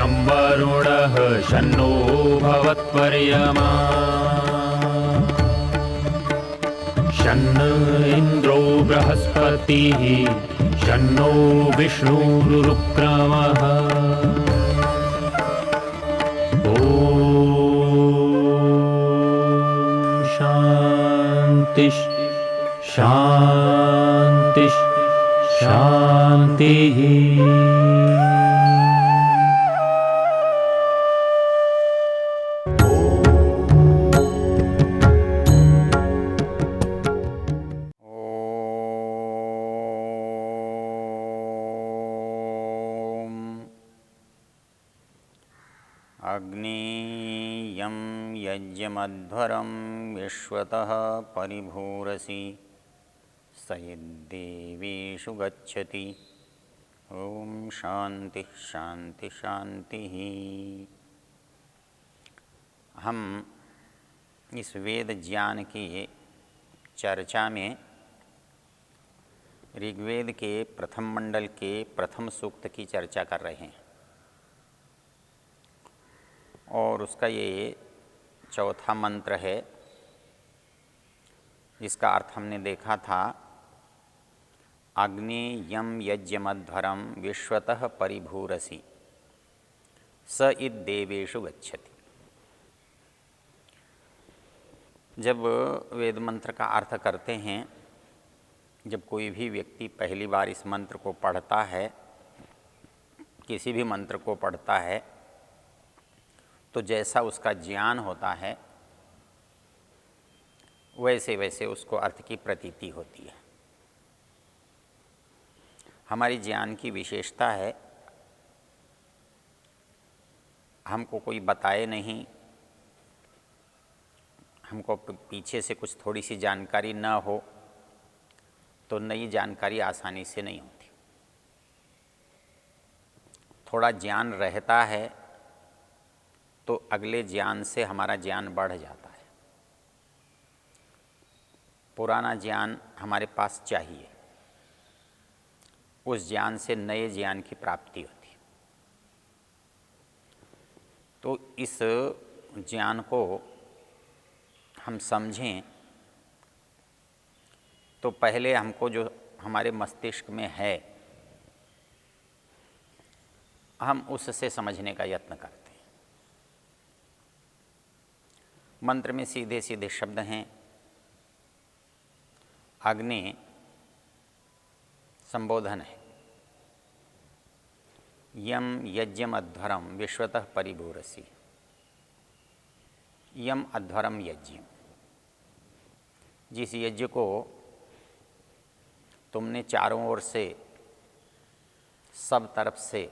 शं वरुणः शन्नो भवत्वर्यमा शन्न इन्द्रो बृहस्पतिः शन्नो विष्णुरुक्रमः ॐ शान्ति शान्ति शान्तिः। अग्नेयं यज्ञमध्वरं विश्वतः परिभूरसि स यद्देवेषु गच्छति। ओम शांति शांति शांति। हम इस वेद ज्ञान की चर्चा में ऋग्वेद के प्रथम मंडल के प्रथम सूक्त की चर्चा कर रहे हैं और उसका ये चौथा मंत्र है, जिसका अर्थ हमने देखा था अग्नेयं यज्ञमध्वरं विश्वतः परिभूरसि स इद्देवेषु गच्छति। जब वेद मंत्र का अर्थ करते हैं, जब कोई भी व्यक्ति पहली बार इस मंत्र को पढ़ता है, किसी भी मंत्र को पढ़ता है, तो जैसा उसका ज्ञान होता है वैसे वैसे उसको अर्थ की प्रतीति होती है। हमारी ज्ञान की विशेषता है, हमको कोई बताए नहीं, हमको पीछे से कुछ थोड़ी सी जानकारी न हो तो नई जानकारी आसानी से नहीं होती। थोड़ा ज्ञान रहता है तो अगले ज्ञान से हमारा ज्ञान बढ़ जाता है। पुराना ज्ञान हमारे पास चाहिए, उस ज्ञान से नए ज्ञान की प्राप्ति होती है। तो इस ज्ञान को हम समझें तो पहले हमको जो हमारे मस्तिष्क में है, हम उससे समझने का यत्न करते हैं। मंत्र में सीधे सीधे शब्द हैं। अग्नि संबोधन है, यम यज्ञम अध्वरम विश्वतः परिभूरसि। यम अध्वरम यज्ञ, जिस यज्ञ को तुमने चारों ओर से सब तरफ से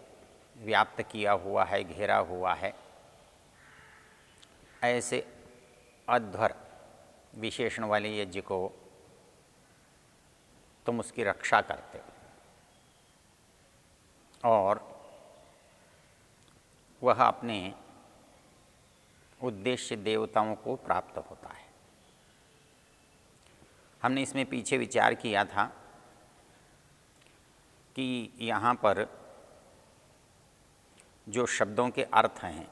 व्याप्त किया हुआ है, घेरा हुआ है, ऐसे अध्वर विशेषण वाले यज्ञ को तुम उसकी रक्षा करते हो और वह अपने उद्देश्य देवताओं को प्राप्त होता है। हमने इसमें पीछे विचार किया था कि यहाँ पर जो शब्दों के अर्थ हैं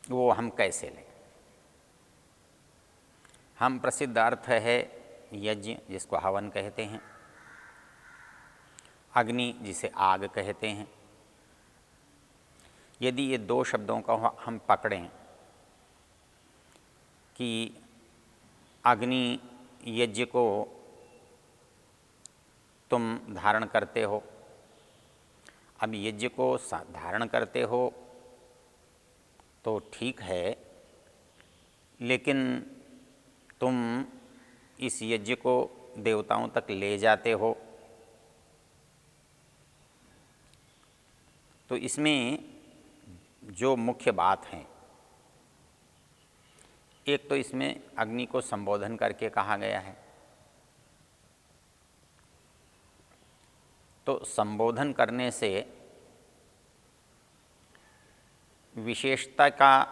वो हम कैसे लें। हम प्रसिद्ध अर्थ है यज्ञ, जिसको हवन कहते हैं, अग्नि जिसे आग कहते हैं। यदि ये दो शब्दों का हम पकड़ें कि अग्नि यज्ञ को तुम धारण करते हो, अब यज्ञ को धारण करते हो तो ठीक है, लेकिन तुम इस यज्ञ को देवताओं तक ले जाते हो, तो इसमें जो मुख्य बात है, एक तो इसमें अग्नि को संबोधन करके कहा गया है। तो संबोधन करने से विशेषता का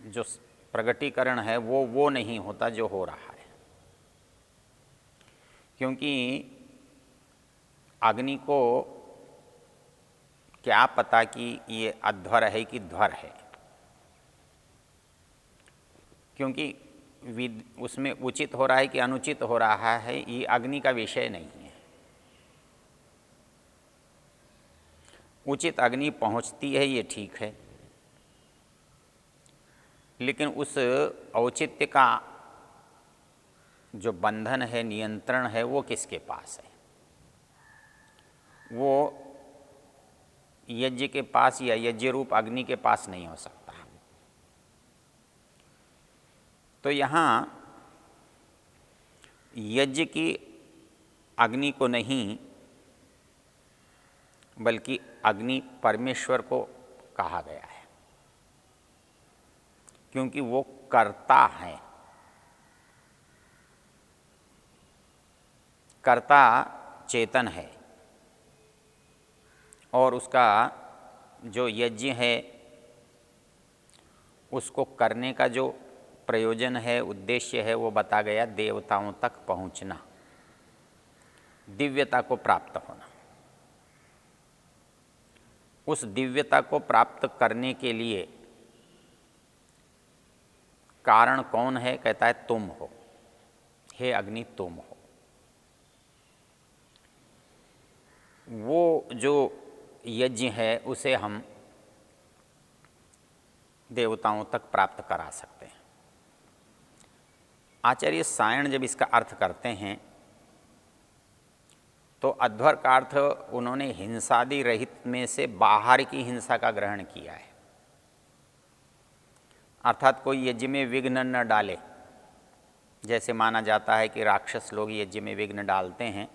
जो प्रगटीकरण है वो नहीं होता जो हो रहा है, क्योंकि अग्नि को क्या पता कि ये अध्वर है कि ध्वर है, क्योंकि उसमें उचित हो रहा है कि अनुचित हो रहा है ये अग्नि का विषय नहीं है। उचित अग्नि पहुंचती है ये ठीक है, लेकिन उस औचित्य का जो बंधन है, नियंत्रण है, वो किसके पास है? वो यज्ञ के पास या यज्ञ रूप अग्नि के पास नहीं हो सकता। तो यहाँ यज्ञ की अग्नि को नहीं बल्कि अग्नि परमेश्वर को कहा गया है, क्योंकि वो कर्ता है। कर्ता चेतन है और उसका जो यज्ञ है उसको करने का जो प्रयोजन है, उद्देश्य है, वो बता गया देवताओं तक पहुंचना, दिव्यता को प्राप्त होना। उस दिव्यता को प्राप्त करने के लिए कारण कौन है? कहता है तुम हो, हे अग्नि तुम हो। वो जो यज्ञ है उसे हम देवताओं तक प्राप्त करा सकते हैं। आचार्य सायण जब इसका अर्थ करते हैं तो अध्वर का अर्थ उन्होंने हिंसादि रहित में से बाहर की हिंसा का ग्रहण किया है, अर्थात कोई यज्ञ में विघ्न न डाले। जैसे माना जाता है कि राक्षस लोग यज्ञ में विघ्न डालते हैं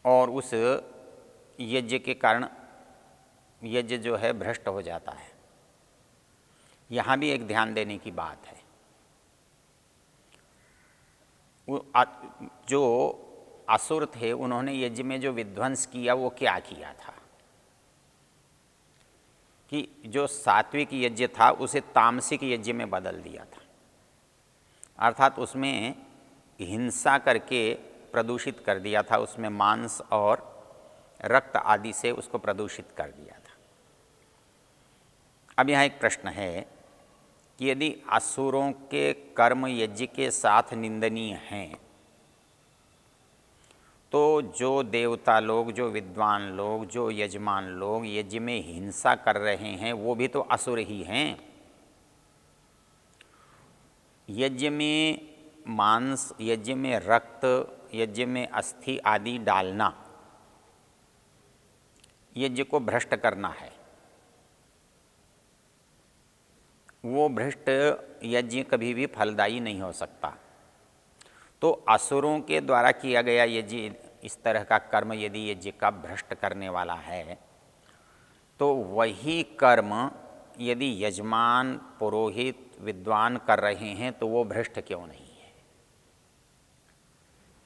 और उस यज्ञ के कारण यज्ञ जो है भ्रष्ट हो जाता है। यहाँ भी एक ध्यान देने की बात है। जो असुर थे उन्होंने यज्ञ में जो विध्वंस किया वो क्या किया था कि जो सात्विक यज्ञ था उसे तामसिक यज्ञ में बदल दिया था, अर्थात उसमें हिंसा करके प्रदूषित कर दिया था, उसमें मांस और रक्त आदि से उसको प्रदूषित कर दिया था। अब यहाँ एक प्रश्न है कि यदि असुरों के कर्म यज्ञ के साथ निंदनीय हैं तो जो देवता लोग, जो विद्वान लोग, जो यजमान लोग यज्ञ में हिंसा कर रहे हैं वो भी तो असुर ही हैं। यज्ञ में मांस, यज्ञ में रक्त, यज्ञ में अस्थि आदि डालना यज्ञ को भ्रष्ट करना है। वो भ्रष्ट यज्ञ कभी भी फलदायी नहीं हो सकता। तो असुरों के द्वारा किया गया यज्ञ, इस तरह का कर्म यदि यज्ञ का भ्रष्ट करने वाला है तो वही कर्म यदि यजमान, पुरोहित, विद्वान कर रहे हैं तो वो भ्रष्ट क्यों नहीं है?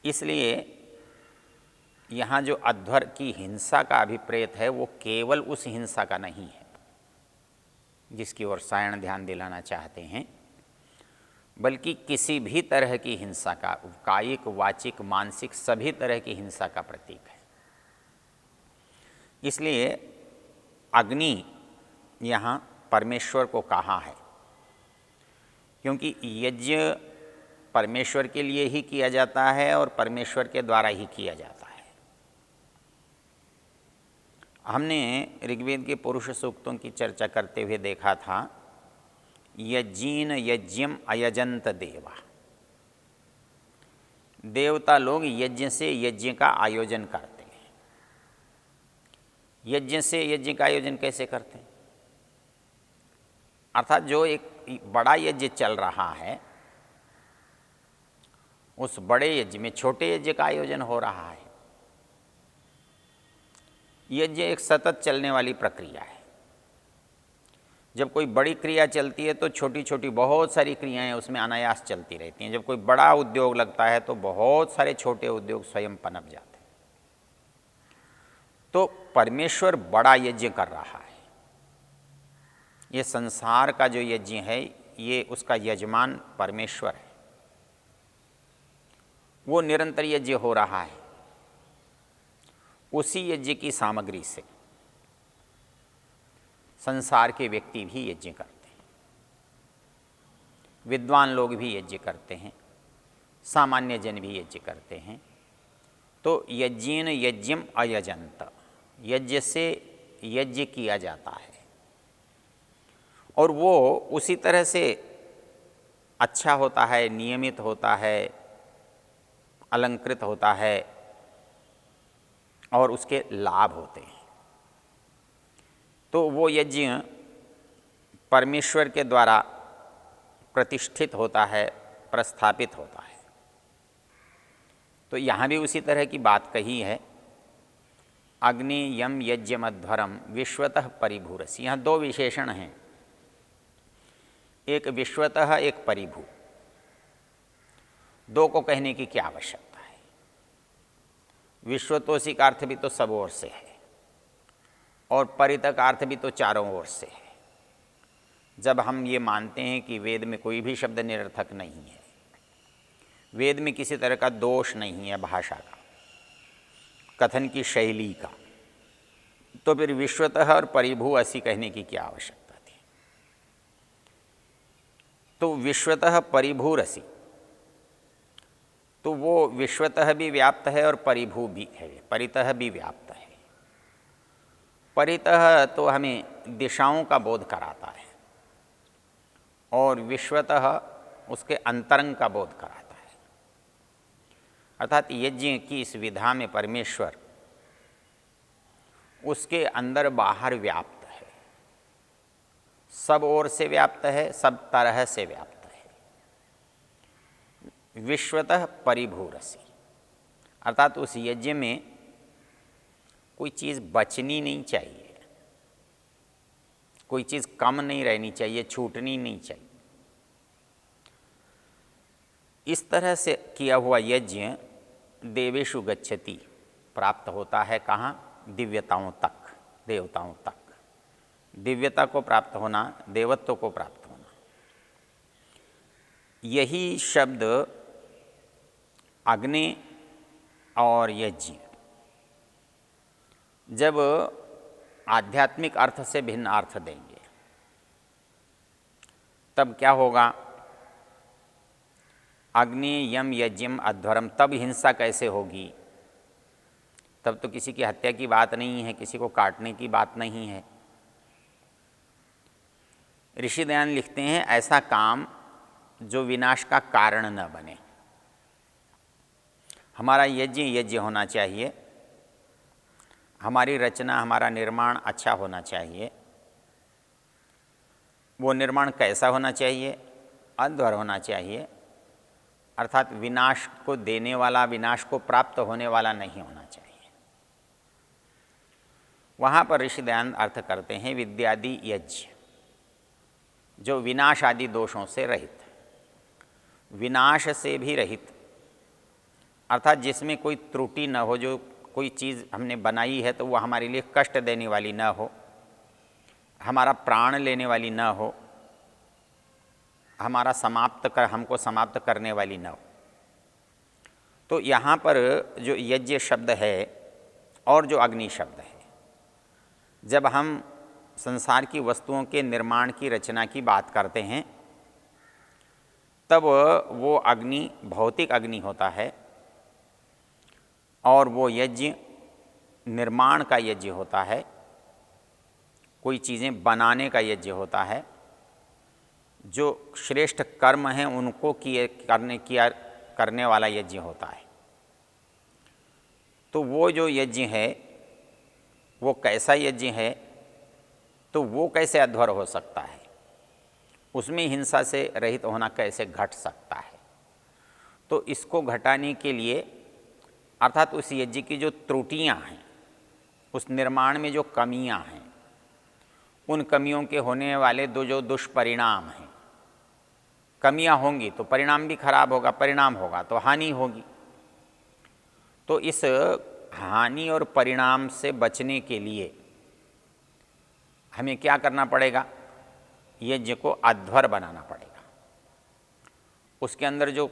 इसलिए यहाँ जो अध्वर की हिंसा का अभिप्रेत है वो केवल उस हिंसा का नहीं है जिसकी ओर सायण ध्यान दिलाना चाहते हैं, बल्कि किसी भी तरह की हिंसा का, कायिक, वाचिक, मानसिक, सभी तरह की हिंसा का प्रतीक है। इसलिए अग्नि यहाँ परमेश्वर को कहा है, क्योंकि यज्ञ परमेश्वर के लिए ही किया जाता है और परमेश्वर के द्वारा ही किया जाता है। हमने ऋग्वेद के पुरुष सूक्तों की चर्चा करते हुए देखा था, यज्ञीन यज्ञम अयजंत देवा। देवता लोग यज्ञ से यज्ञ का आयोजन करते हैं। यज्ञ से यज्ञ का आयोजन कैसे करते हैं? अर्थात जो एक बड़ा यज्ञ चल रहा है उस बड़े यज्ञ में छोटे यज्ञ का आयोजन हो रहा है। यज्ञ एक सतत चलने वाली प्रक्रिया है। जब कोई बड़ी क्रिया चलती है तो छोटी छोटी बहुत सारी क्रियाएं उसमें अनायास चलती रहती हैं। जब कोई बड़ा उद्योग लगता है तो बहुत सारे छोटे उद्योग स्वयं पनप जाते हैं। तो परमेश्वर बड़ा यज्ञ कर रहा है। ये संसार का जो यज्ञ है ये उसका यजमान परमेश्वर है। वो निरंतर यज्ञ हो रहा है। उसी यज्ञ की सामग्री से संसार के व्यक्ति भी यज्ञ करते हैं, विद्वान लोग भी यज्ञ करते हैं, सामान्य जन भी यज्ञ करते हैं। तो यज्ञेन यज्ञम अयजंत, यज्ञ से यज्ञ किया जाता है और वो उसी तरह से अच्छा होता है, नियमित होता है, अलंकृत होता है और उसके लाभ होते हैं। तो वो यज्ञ परमेश्वर के द्वारा प्रतिष्ठित होता है, प्रस्थापित होता है। तो यहाँ भी उसी तरह की बात कही है, अग्नि यम यज्ञमध्वरम विश्वतः परिभूरसि। यहाँ दो विशेषण हैं, एक विश्वतः, एक परिभू। दो को कहने की क्या आवश्यकता है? विश्वतोषी का अर्थ भी तो सब ओर से है और परितः का अर्थ भी तो चारों ओर से है। जब हम ये मानते हैं कि वेद में कोई भी शब्द निरर्थक नहीं है, वेद में किसी तरह का दोष नहीं है भाषा का, कथन की शैली का, तो फिर विश्वतः और परिभू ऐसी कहने की क्या आवश्यकता थी? तो विश्वतः परिभूरसि, तो वो विश्वतः भी व्याप्त है और परिभू भी है, परितः भी व्याप्त है। परितः तो हमें दिशाओं का बोध कराता है और विश्वतः उसके अंतरंग का बोध कराता है। अर्थात यज्ञ की इस विधा में परमेश्वर उसके अंदर बाहर व्याप्त है, सब ओर से व्याप्त है, सब तरह से व्याप्त है। विश्वतः परिभूरसि, अर्थात उस यज्ञ में कोई चीज़ बचनी नहीं चाहिए, कोई चीज़ कम नहीं रहनी चाहिए, छूटनी नहीं चाहिए। इस तरह से किया हुआ यज्ञ देवेषु गच्छति, प्राप्त होता है कहाँ? दिव्यताओं तक, देवताओं तक। दिव्यता को प्राप्त होना, देवत्व को प्राप्त होना, यही शब्द अग्नि और यज्ञ जब आध्यात्मिक अर्थ से भिन्न अर्थ देंगे तब क्या होगा? अग्नि यम यज्ञम अध्वरम, तब हिंसा कैसे होगी? तब तो किसी की हत्या की बात नहीं है, किसी को काटने की बात नहीं है। ऋषि दयान लिखते हैं, ऐसा काम जो विनाश का कारण न बने। हमारा यज्ञ यज्ञ होना चाहिए, हमारी रचना, हमारा निर्माण अच्छा होना चाहिए। वो निर्माण कैसा होना चाहिए? अध्वर होना चाहिए, अर्थात विनाश को देने वाला, विनाश को प्राप्त होने वाला नहीं होना चाहिए। वहाँ पर ऋषि दयानंद अर्थ करते हैं विद्यादि यज्ञ, जो विनाश आदि दोषों से रहित, विनाश से भी रहित, अर्थात जिसमें कोई त्रुटि न हो, जो कोई चीज़ हमने बनाई है तो वह हमारे लिए कष्ट देने वाली न हो, हमारा प्राण लेने वाली न हो, हमारा हमको समाप्त करने वाली न हो। तो यहाँ पर जो यज्ञ शब्द है और जो अग्नि शब्द है, जब हम संसार की वस्तुओं के निर्माण की, रचना की बात करते हैं, तब वो अग्नि भौतिक अग्नि होता है और वो यज्ञ निर्माण का यज्ञ होता है, कोई चीज़ें बनाने का यज्ञ होता है। जो श्रेष्ठ कर्म हैं उनको करने वाला यज्ञ होता है। तो वो जो यज्ञ है वो कैसा यज्ञ है? तो वो कैसे अध्वर हो सकता है? उसमें हिंसा से रहित होना कैसे घट सकता है? तो इसको घटाने के लिए, अर्थात उस यज्ञ की जो त्रुटियां हैं, उस निर्माण में जो कमियां हैं, उन कमियों के होने वाले जो दुष्परिणाम हैं, कमियां होंगी तो परिणाम भी खराब होगा, परिणाम होगा तो हानि होगी। तो इस हानि और परिणाम से बचने के लिए हमें क्या करना पड़ेगा? यज्ञ को अध्वर बनाना पड़ेगा। उसके अंदर जो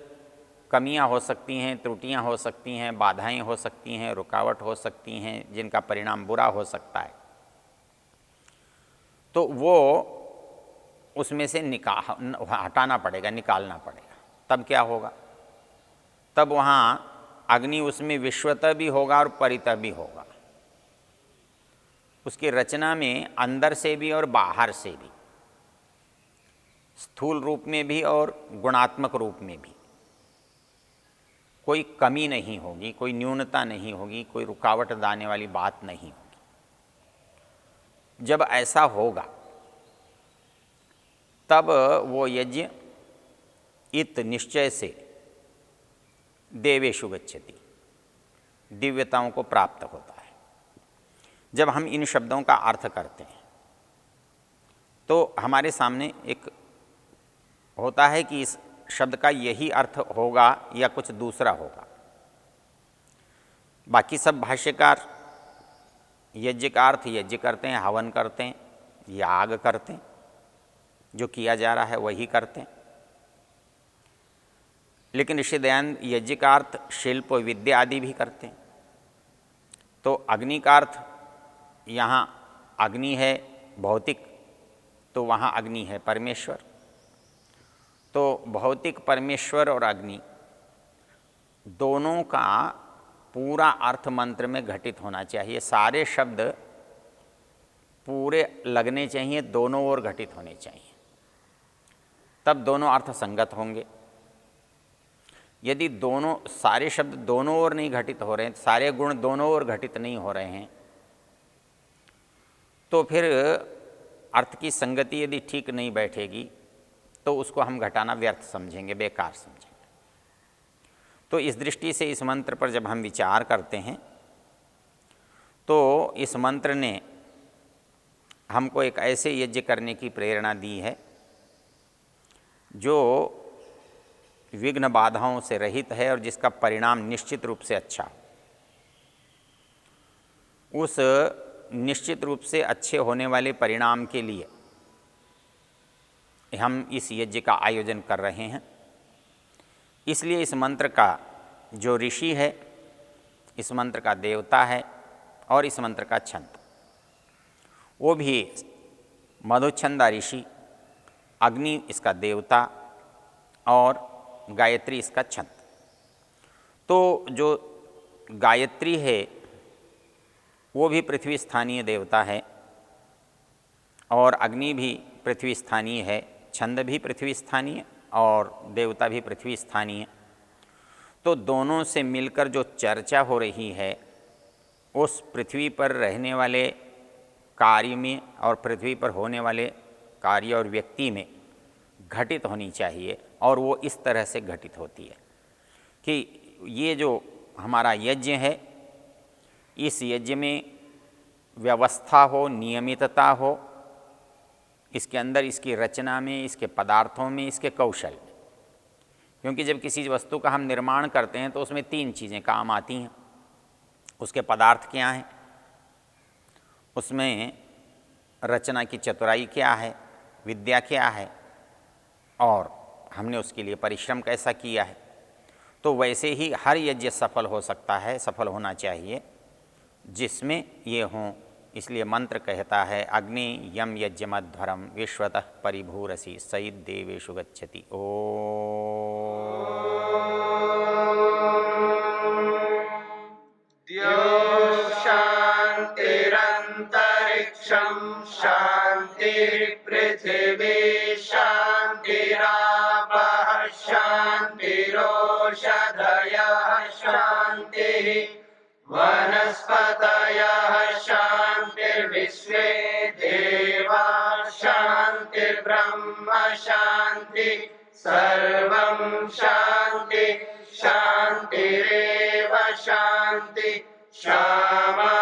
कमियां हो सकती हैं, त्रुटियां हो सकती हैं, बाधाएं हो सकती हैं, रुकावट हो सकती हैं, जिनका परिणाम बुरा हो सकता है, तो वो उसमें से हटाना पड़ेगा, निकालना पड़ेगा। तब क्या होगा? तब वहाँ अग्नि उसमें विश्वतः भी होगा और परितः भी होगा। उसकी रचना में अंदर से भी और बाहर से भी, स्थूल रूप में भी और गुणात्मक रूप में भी कोई कमी नहीं होगी, कोई न्यूनता नहीं होगी, कोई रुकावट लाने वाली बात नहीं होगी। जब ऐसा होगा तब वो यज्ञ इत निश्चय से देवेषु गच्छति, दिव्यताओं को प्राप्त होता है। जब हम इन शब्दों का अर्थ करते हैं तो हमारे सामने एक होता है कि इस शब्द का यही अर्थ होगा या कुछ दूसरा होगा। बाकी सब भाष्यकार यज्ञ का अर्थ यज्ञ करते हैं, हवन करते हैं, याग करते हैं, जो किया जा रहा है वही करते हैं। लेकिन ऋषि दयानंद यज्ञ का अर्थ शिल्प विद्या आदि भी करते हैं। तो अग्नि का अर्थ यहाँ अग्नि है भौतिक, तो वहाँ अग्नि है परमेश्वर। तो भौतिक परमेश्वर और अग्नि दोनों का पूरा अर्थ मंत्र में घटित होना चाहिए। सारे शब्द पूरे लगने चाहिए, दोनों ओर घटित होने चाहिए, तब दोनों अर्थ संगत होंगे। यदि दोनों सारे शब्द दोनों ओर नहीं घटित हो रहे हैं, सारे गुण दोनों ओर घटित नहीं हो रहे हैं, तो फिर अर्थ की संगति यदि ठीक नहीं बैठेगी तो उसको हम घटाना व्यर्थ समझेंगे, बेकार समझेंगे। तो इस दृष्टि से इस मंत्र पर जब हम विचार करते हैं तो इस मंत्र ने हमको एक ऐसे यज्ञ करने की प्रेरणा दी है जो विघ्न बाधाओं से रहित है और जिसका परिणाम निश्चित रूप से अच्छा हो। उस निश्चित रूप से अच्छे होने वाले परिणाम के लिए हम इस यज्ञ का आयोजन कर रहे हैं। इसलिए इस मंत्र का जो ऋषि है, इस मंत्र का देवता है और इस मंत्र का छंद, वो भी मधुच्छंदा ऋषि, अग्नि इसका देवता और गायत्री इसका छंद। तो जो गायत्री है वो भी पृथ्वी स्थानीय देवता है और अग्नि भी पृथ्वी स्थानीय है, छंद भी पृथ्वी स्थानीय और देवता भी पृथ्वी स्थानीय। तो दोनों से मिलकर जो चर्चा हो रही है उस पृथ्वी पर रहने वाले कार्य में और पृथ्वी पर होने वाले कार्य और व्यक्ति में घटित होनी चाहिए। और वो इस तरह से घटित होती है कि ये जो हमारा यज्ञ है, इस यज्ञ में व्यवस्था हो, नियमितता हो, इसके अंदर इसकी रचना में, इसके पदार्थों में, इसके कौशल में। क्योंकि जब किसी वस्तु का हम निर्माण करते हैं तो उसमें 3 चीज़ें काम आती हैं। उसके पदार्थ क्या हैं, उसमें रचना की चतुराई क्या है, विद्या क्या है, और हमने उसके लिए परिश्रम कैसा किया है। तो वैसे ही हर यज्ञ सफल हो सकता है, सफल होना चाहिए जिसमें ये हों। इसलिए मंत्र कहता है अग्नि यम यज्ञमध्वरम विश्वतः परिभूरसि सईद देवेषु गच्छति। ओ शान्तिरन्तरिक्षं शान्तिर्पृथिवी शान्तिरापः शान्तिरोषधयः शान्तिः वनस्पतयः शान्तिर्विश्वे देवा शान्तिर्ब्रह्म शान्ति सर्वं शान्ति शान्तिरेव शान्ति क्षमा